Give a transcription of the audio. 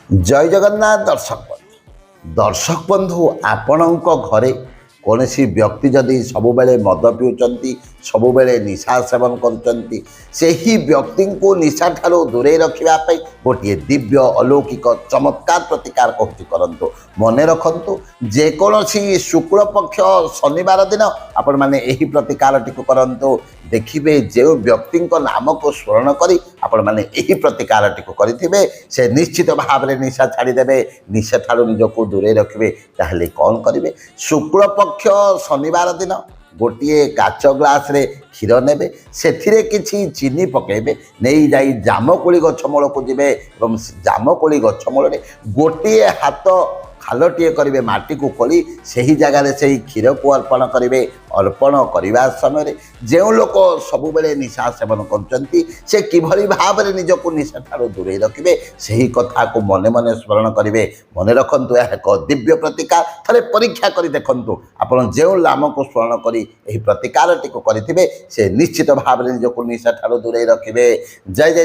जय जगन्नाथ दर्शक बंधु आपण घरे कौन व्यक्ति जदि सबुबले मद पिउचंती सबुबले निशा सेवन करुचंती सेही व्यक्ति को निशा ठारू दूरे रखापी गोटे दिव्य अलौकिक चमत्कार प्रतिकार कहूँ करंतु मन रखंतु जेकोसी शुक्ल पक्ष शनिवार दिन आपण मैंने यही प्रतिकार टी करंतु देखिए जो व्यक्ति नाम को स्मरण करी आपण मैंने यही प्रतिकार टी करेंगे से निश्चित भाव में निशा छाड़देवे निशा ठारू निजक दूरे रखिए ताहले कौन करेंगे शुक्ल पक्ष शनिवार दिन गोटे काच ग्लास रे क्षीर ने से चीनी पकेबे नहीं जाई जामकोली गछमूल को जीवे जामकोली गछमूल गोटे हाथ खालटे करेंगे माटी को खोली से जगार से क्षीर को अर्पण करेंगे अर्पण करने समय जो लोग सबुबले निशा सेवन कर किभली भाव में निजक निशा ठारू दूरे रखिए से कथा को मने मने स्मरण करेंगे मन रखु एक दिव्य प्रतिकार थे परीक्षा कर देखु आपड़ जो नाम को स्मरण करी प्रतिकार टी करेंगे से निश्चित भाव में निजक निशा ठारू दूरे रखिए जय जय।